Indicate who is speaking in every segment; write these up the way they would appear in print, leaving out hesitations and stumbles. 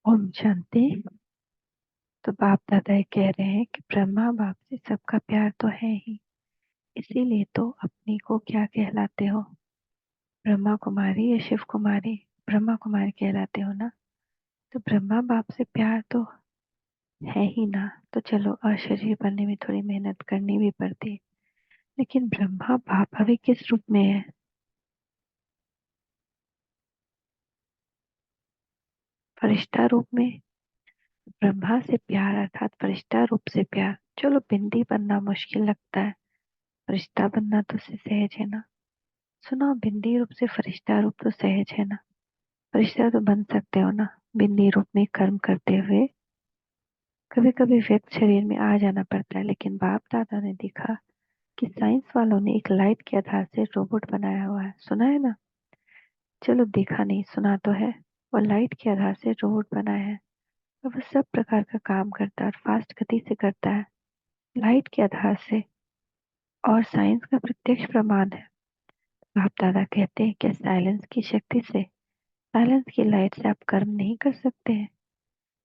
Speaker 1: ओम शांति। तो बाप दादा ये कह रहे हैं कि ब्रह्मा बाप से सबका प्यार तो है ही, इसीलिए तो अपनी को क्या कहलाते हो? ब्रह्मा कुमारी या शिव कुमारी? ब्रह्मा कुमारी कहलाते हो ना। तो ब्रह्मा बाप से प्यार तो है ही ना। तो चलो, अशरीर बनने में थोड़ी मेहनत करनी भी पड़ती है, लेकिन ब्रह्मा बाप अभी किस रूप में है? फरिश्ता रूप में। ब्रह्मा से प्यार अर्थात फरिश्ता रूप से प्यार। चलो, बिंदी बनना मुश्किल लगता है, फरिश्ता बनना तो सहज है ना। सुनो, बिंदी रूप से फरिश्ता रूप तो सहज है ना। फरिश्ता तो बन सकते हो ना, बिंदी रूप में कर्म करते हुए। कभी कभी व्यक्त शरीर में आ जाना पड़ता है, लेकिन बाप दादा ने देखा कि साइंस वालों ने एक लाइट के आधार से रोबोट बनाया हुआ है। सुना है ना? चलो, देखा नहीं, सुना तो है। वो लाइट के आधार से रोबोट बनाया है और वो सब प्रकार का काम करता है और फास्ट गति से करता है, लाइट के आधार से। और साइंस का प्रत्यक्ष प्रमाण है। बाप दादा कहते हैं कि साइलेंस की शक्ति से, साइलेंस की लाइट से आप कर्म नहीं कर सकते हैं।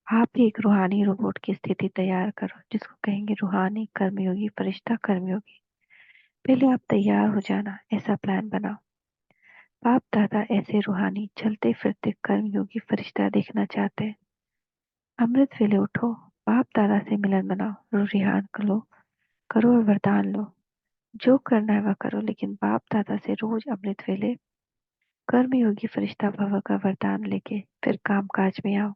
Speaker 1: आप भी एक रूहानी रोबोट की स्थिति तैयार करो, जिसको कहेंगे रूहानी कर्मयोगी, फरिश्ता कर्मयोगी। पहले आप तैयार हो जाना, ऐसा प्लान बनाओ। बाप दादा ऐसे रूहानी चलते फिरते कर्मयोगी फरिश्ता देखना चाहते हैं। अमृत वेले उठो, बाप दादा से मिलन बनाओ, रिहान करो और वरदान लो। जो करना है वह करो, लेकिन बाप दादा से रोज अमृत वेले कर्मयोगी फरिश्ता भव का वरदान लेके फिर काम काज में आओ।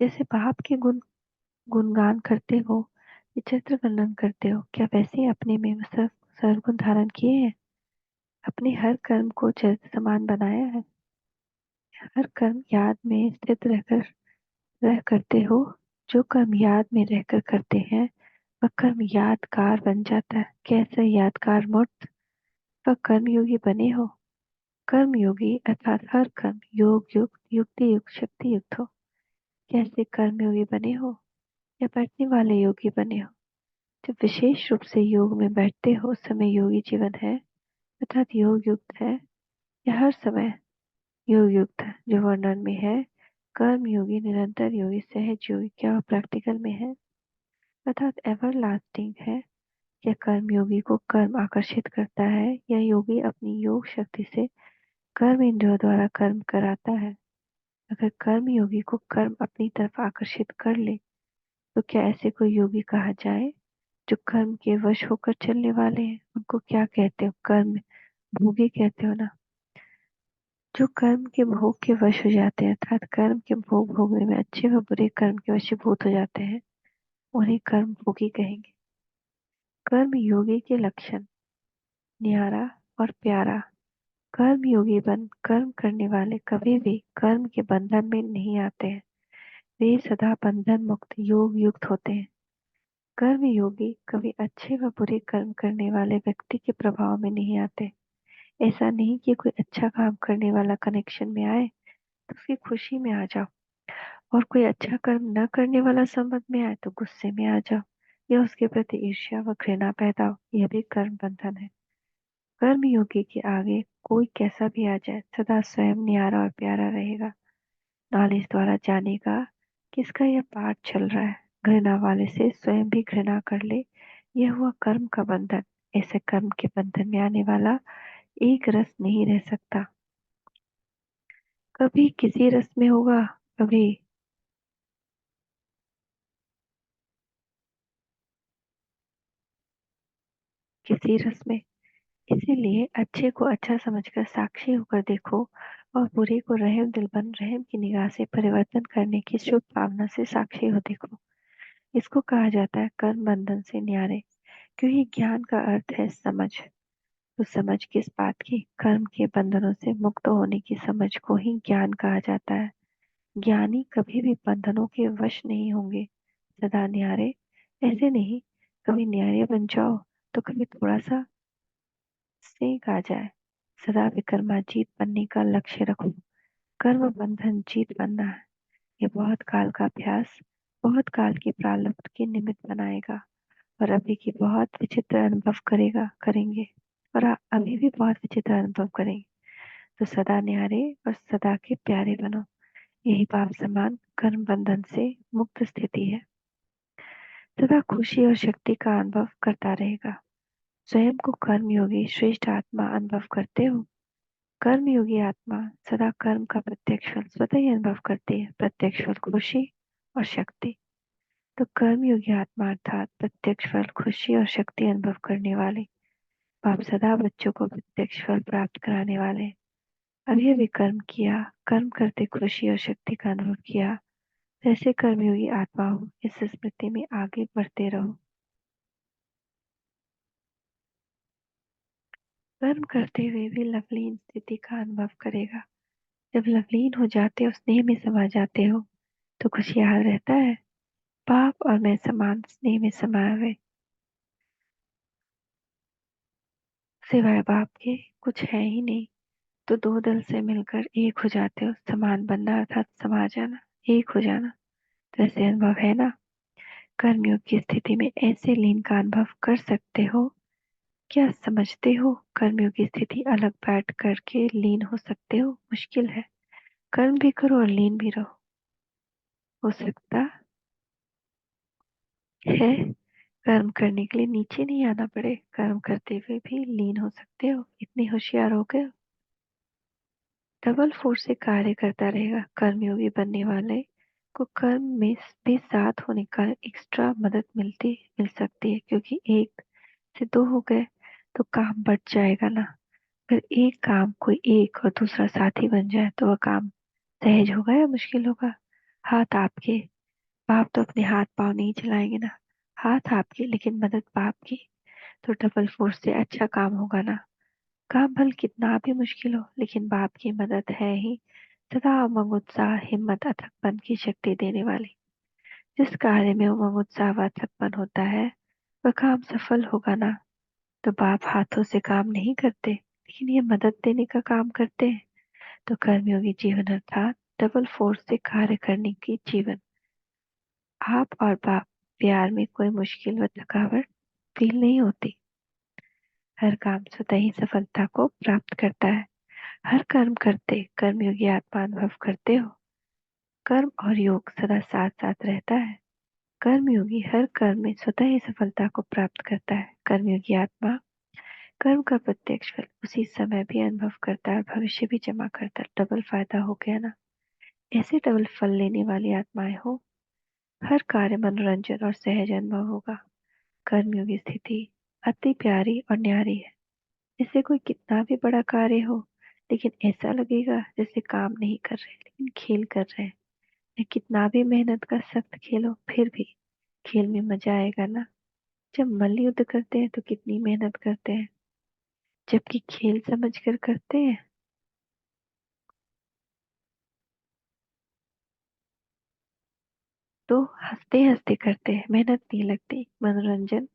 Speaker 1: जैसे बाप के गुणगान करते हो, विचित्र वर्णन करते हो, क्या वैसे ही अपने में सर्वगुण धारण किए हैं? अपने हर कर्म को चरित्र समान बनाया है? हर कर्म याद में स्थित रहकर रह करते हो? जो कर्म याद में रहकर करते हैं वह कर्म यादगार बन जाता है। कैसे यादगार मूर्त वह कर्म योगी बने हो? कर्म योगी अर्थात हर कर्म योग युक्त, युक्ति युक्त, शक्ति युक्त हो। कैसे कर्म योगी बने हो? या बैठने वाले योगी बने हो? जब विशेष रूप से योग में बैठते हो, उस समय योगी जीवन है अर्थात योग युक्त है, या हर समय योग युक्त है जो वर्णन में है? कर्म योगी, निरंतर योगी, सहज योगी, क्या वह प्रैक्टिकल में है अर्थात एवर लास्टिंग है? या कर्म योगी को कर्म आकर्षित करता है, या योगी अपनी योग शक्ति से कर्म इंद्रियों द्वारा कर्म कराता है? अगर कर्म योगी को कर्म अपनी तरफ आकर्षित कर ले, तो क्या ऐसे कोई योगी कहा जाए? जो कर्म के वश होकर चलने वाले हैं, उनको क्या कहते हो? कर्म भोगी कहते हो ना। जो कर्म के भोग के वश हो जाते हैं अर्थात कर्म के भोग भोगने में अच्छे व बुरे कर्म के वशीभूत हो जाते हैं, उन्हें कर्म भोगी कहेंगे। कर्म योगी के लक्षण: न्यारा और प्यारा। कर्म योगी बन कर्म करने वाले कभी भी कर्म के बंधन में नहीं आते हैं। वे सदा बंधन मुक्त योग युक्त होते हैं। कर्म योगी कभी अच्छे व बुरे कर्म करने वाले व्यक्ति के प्रभाव में नहीं आते। ऐसा नहीं कि कोई अच्छा काम करने वाला कनेक्शन में आए तो उसकी खुशी में आ जाओ, और कोई अच्छा कर्म न करने वाला संबंध में आए तो गुस्से में आ जाओ, या उसके प्रति ईर्ष्या व घृणा पैदा हो। यह भी कर्म बंधन है। कर्म योगी के आगे कोई कैसा भी आ जाए, सदा स्वयं न्यारा और प्यारा रहेगा। नॉलेज द्वारा जानेगा किसका यह पाठ चल रहा है। घृणा वाले से स्वयं भी घृणा कर ले, यह हुआ कर्म का बंधन। ऐसे कर्म के बंधन में आने वाला एक रस नहीं रह सकता। कभी किसी रस में होगा, कभी किसी रस में। इसीलिए अच्छे को अच्छा समझकर साक्षी होकर देखो, और बुरे को रहम दिल बन रहम की निगाह से परिवर्तन करने की शुभ भावना से साक्षी हो देखो। इसको कहा जाता है कर्म बंधन से न्यारे, क्योंकि ज्ञान का अर्थ है समझ। तो समझ किस बात की? कर्म के बंधनों से मुक्त होने की समझ को ही ज्ञान कहा जाता है। ज्ञानी कभी भी बंधनों के वश नहीं होंगे, सदा न्यारे। ऐसे नहीं, कभी न्यारे बन जाओ तो कभी थोड़ा सा सेक आ जाए। सदा विक्रमाजीत बनने का लक्ष्य रखो। कर्म बंधन जीत बनना है। ये बहुत काल का अभ्यास बहुत काल की प्रारब्ध के निमित्त बनाएगा। और अभी की बहुत विचित्र अनुभव करेंगे। और अभी भी बहुत विचित्र अनुभव करेंगे। तो सदा न्यारे और सदा के प्यारे बनो। यही पाप समान कर्म बंधन से मुक्त स्थिति है। सदा खुशी और शक्ति का अनुभव करता रहेगा। स्वयं को कर्मयोगी श्रेष्ठ आत्मा अनुभव करते हो। कर्मयोगी आत्मा सदा कर्म का प्रत्यक्ष फल स्वतः ही अनुभव करती है। प्रत्यक्ष फल खुशी और शक्ति। तो कर्मयोगी आत्मा अर्थात प्रत्यक्ष फल खुशी और शक्ति अनुभव करने वाले बाप सदा बच्चों को प्रत्यक्ष फल प्राप्त कराने वाले हैं। अभी अभी कर्म किया, कर्म करते खुशी और शक्ति का अनुभव किया, ऐसे कर्मयोगी आत्मा हो। इस स्मृति में आगे बढ़ते रहो। कर्म करते हुए भी लवलीन स्थिति का अनुभव करेगा। जब लवलीन हो जाते हो, स्नेह में समा जाते हो, तो खुशहाल रहता है। पाप और मैं समान स्नेह में समाये हुए, सिवाय बाप के कुछ है ही नहीं। तो दो दल से मिलकर एक हो जाते हो। समान बनना अर्थात समा जाना, एक हो जाना। तो ऐसे अनुभव है ना। कर्मयोग की स्थिति में ऐसे लीन का अनुभव कर सकते हो। क्या समझते हो कर्मयोग की स्थिति अलग बैठ करके लीन हो सकते हो? मुश्किल है। कर्म भी करो और लीन भी रहो। हो सकता है कर्म करने के लिए नीचे नहीं आना पड़े। कर्म करते हुए भी लीन हो सकते हो। इतने होशियार हो गए हो। डबल फोर्स से कार्य करता रहेगा। कर्मयोगी बनने वाले को कर्म में भी साथ होने का एक्स्ट्रा मदद मिल सकती है, क्योंकि एक से दो हो गए तो काम बढ़ जाएगा ना। अगर एक काम कोई एक और दूसरा साथी बन जाए तो वह काम सहज होगा या मुश्किल होगा? हाथ आपके, बाप तो अपने हाथ पाँव नहीं चलाएंगे ना। हाथ आपके लेकिन मदद बाप की। तो डबल फोर्स से अच्छा काम होगा ना। काम भले कितना भी मुश्किल हो, लेकिन बाप की मदद है ही सदा उमंग उत्साह हिम्मत अथकपन की शक्ति देने वाली। जिस कार्य में उमंग उत्साह व अथकपन होता है वह काम सफल होगा ना। तो बाप हाथों से काम नहीं करते, लेकिन ये मदद देने का काम करते हैं। तो कर्मयोगी जीवन अर्थात डबल फोर्स से कार्य करने की जीवन। आप और बाप प्यार में कोई मुश्किल व थकावट फील नहीं होती। हर काम स्वतः ही सफलता को प्राप्त करता है। हर कर्म करते कर्मयोगी आत्मा अनुभव करते हो। कर्म और योग सदा साथ साथ रहता है। कर्मयोगी हर कर्म में स्वतः ही सफलता को प्राप्त करता है। कर्मयोगी आत्मा कर्म का प्रत्यक्ष फल उसी समय भी अनुभव करता है, भविष्य भी जमा करता है। डबल फायदा हो गया ना। ऐसे डबल फल लेने वाली आत्माएं हो। हर कार्य मनोरंजन और सहज अनुभव होगा। कर्मयोगी स्थिति अति प्यारी और न्यारी है। इससे कोई कितना भी बड़ा कार्य हो, लेकिन ऐसा लगेगा जैसे काम नहीं कर रहे लेकिन खेल कर रहे हैं। या कितना भी मेहनत का सख्त खेलो, फिर भी खेल में मजा आएगा ना। जब मल्ल युद्ध करते हैं तो कितनी मेहनत करते हैं, जबकि खेल समझ कर करते हैं तो हंसते हंसते करते हैं, मेहनत नहीं लगती, मनोरंजन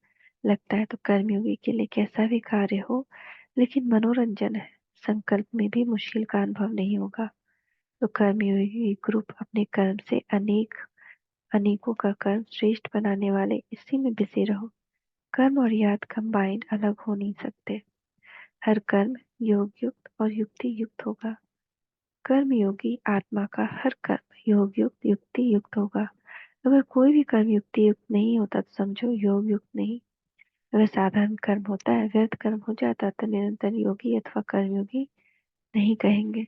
Speaker 1: लगता है। तो कर्मयोगी के लिए कैसा भी कार्य हो, लेकिन मनोरंजन है। संकल्प में भी मुश्किल का अनुभव नहीं होगा। तो कर्मयोगी ग्रुप अपने कर्म से अनेकों का कर्म श्रेष्ठ बनाने वाले, इसी में बिजी रहो। कर्म और याद कंबाइंड अलग हो नहीं सकते। हर कर्म योग युक्त और युक्ति युक्त होगा। कर्म योगी आत्मा का हर कर्म योग युक्त युक्ति युक्त होगा। अगर कोई भी कर्म युक्ति युक्त नहीं होता तो समझो योग युक्त नहीं। अगर साधारण कर्म होता है, व्यर्थ कर्म हो जाता, तो निरंतर योगी अथवा कर्मयोगी नहीं कहेंगे।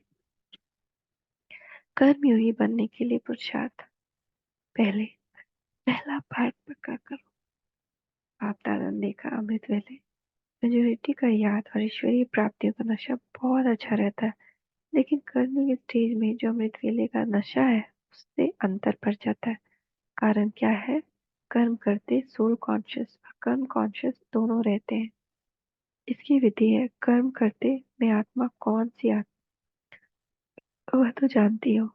Speaker 1: कर्मयोगी बनने के लिए पुरुषार्थ। पहले पहला पाठ पक्का करो। आप दादा ने देखा अमृत वेले मेजोरिटी का याद और ईश्वरीय प्राप्तियों का नशा बहुत अच्छा रहता है, लेकिन कर्म के स्टेज में जो अमृत वेले का नशा है उससे अंतर पड़ जाता है। कारण क्या है? कर्म करते सोल कॉन्शियस और कर्म कॉन्शियस दोनों रहते हैं। इसकी विधि है कर्म करते में आत्मा कौन सी आत्मा, वह तो जानती हो।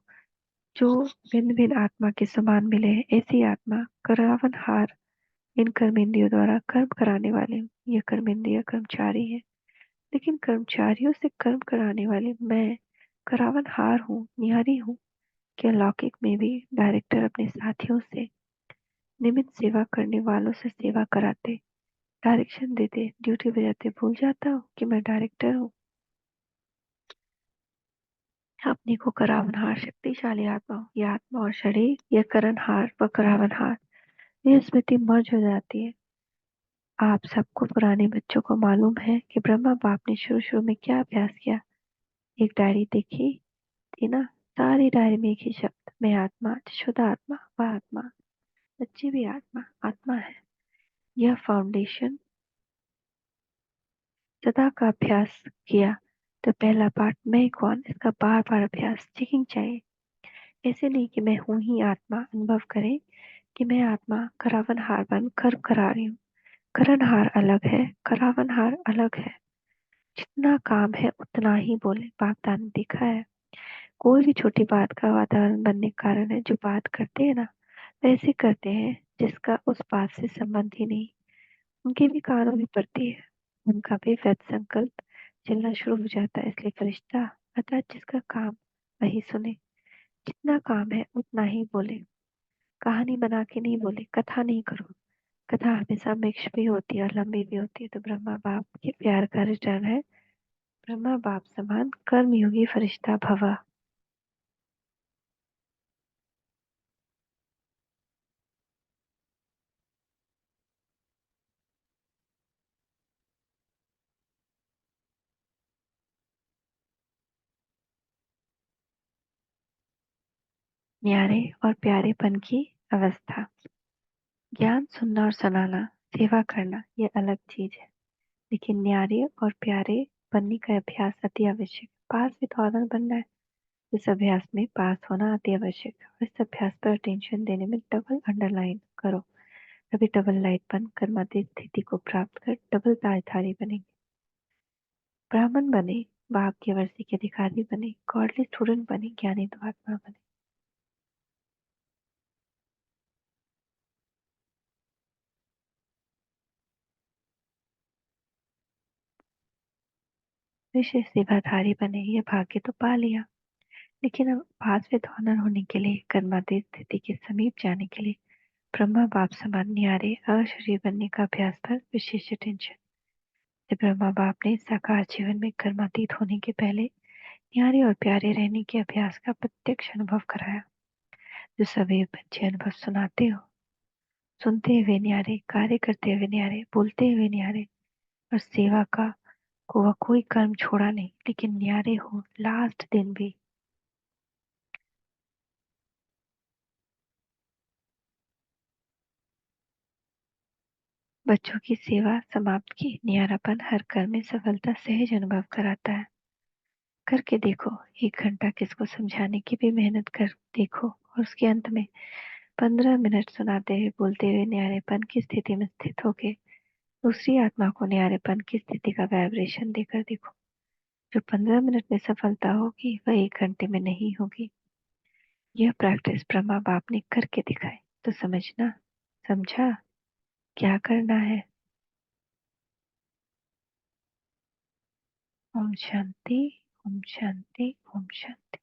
Speaker 1: जो भिन्न भिन्न आत्मा के समान मिले हैं, ऐसी आत्मा करावन हार इन कर्मेंद्रियों द्वारा कर्म कराने वाले हूँ। यह कर्मेंद्रिय कर्मचारी है, लेकिन कर्मचारियों से कर्म कराने वाले मैं करावन हार हूँ, न्यारी हूँ। क्या लौकिक में भी डायरेक्टर अपने साथियों से नियमित सेवा करने वालों से सेवा कराते, डायरेक्शन देते, ड्यूटी बजाते भूल जाता हूँ कि मैं डायरेक्टर हूँ। अपने को करावनहार शक्तिशाली आत्मा हूँ। यह आत्मा और शरीर, यह करणहार व करावनहार, यह स्मृति मर्ज हो जाती है। आप सबको पुराने बच्चों को मालूम है कि ब्रह्मा बाप ने शुरू शुरू में क्या अभ्यास किया। एक डायरी देखी थी ना, सारी डायरी में एक ही शब्द, मैं आत्मा, शुद्ध आत्मा, वह आत्मा, सच्ची भी आत्मा, आत्मा है। यह फाउंडेशन सदा का अभ्यास किया तो पहला पाठ मैं कौन, इसका बार बार अभ्यास, चेकिंग चाहिए। ऐसे नहीं कि मैं हूं ही आत्मा, अनुभव करें कि मैं आत्मा करावनहार बन कर्म करा रही हूँ। करणहार अलग है, करावनहार अलग है। जितना काम है उतना ही बोले, बाप दान देखा है। कोई भी छोटी बात का वातावरण बनने का कारण है। जो बात करते हैं ना, वैसे करते हैं जिसका उस बात से संबंध ही नहीं। उनके भी कानों में पड़ती है, उनका भी व्यर्थ संकल्प चलना शुरू हो जाता है। इसलिए फरिश्ता अर्थात जिसका काम, वही सुने। जितना काम है उतना ही बोले, कहानी बना के नहीं बोले, कथा नहीं करो। कथा हमेशा मिक्स भी होती है और लंबी भी होती है। तो ब्रह्मा बाप के प्यार का रिटर्न है, ब्रह्मा बाप समान कर्मयोगी फरिश्ता भवा। न्यारे और प्यारेपन की अवस्था। ज्ञान सुनना और सुनाना, सेवा करना, ये अलग चीज है। लेकिन न्यारे और प्यारे बनने का अभ्यास अति आवश्यक। पास विद ऑनर बनना है, इस अभ्यास में पास होना अति आवश्यक है। और इस अभ्यास पर अटेंशन देने में डबल अंडरलाइन करो। कभी डबल लाइट बन कर मध्य स्थिति को प्राप्त कर डबल ताजधारी बनेंगे। ब्राह्मण बने, बाप के वर्षी के अधिकारी बने, गॉडली स्टूडेंट बने, ज्ञानी तो आत्मा बने। विशेष सेवाधारी बने, ये भाग्य तो पा लिया। लेकिन अब पास विद ऑनर होने के लिए, कर्मातीत स्थिति के समीप जाने के लिए ब्रह्मा बाप समान न्यारे अशरीर बनने का अभ्यास पर विशेष अटेंशन। ब्रह्मा बाप ने साकार जीवन में कर्मातीत होने के पहले न्यारे और प्यारे रहने के अभ्यास का प्रत्यक्ष अनुभव कराया। जो सभी बच्चे अनुभव सुनाते हो, सुनते हुए न्यारे, कार्य करते हुए न्यारे, बोलते हुए न्यारे, और सेवा का को वह कोई कर्म छोड़ा नहीं, लेकिन न्यारे हो लास्ट दिन भी। बच्चों की सेवा समाप्त की, न्यारापन हर कर्म में सफलता सहज अनुभव कराता है। करके देखो, 1 घंटा किसको समझाने की भी मेहनत कर देखो, और उसके अंत में 15 मिनट सुनाते हुए बोलते हुए न्यारेपन की स्थिति में स्थित होके दूसरी आत्मा को न्यारेपन की स्थिति का वाइब्रेशन देकर देखो। जो 15 मिनट में सफलता होगी वह 1 घंटे में नहीं होगी। यह प्रैक्टिस ब्रह्मा बाप ने करके दिखाई, तो समझना, समझा क्या करना है। ओम शांति, ओम शांति, ओम शांति।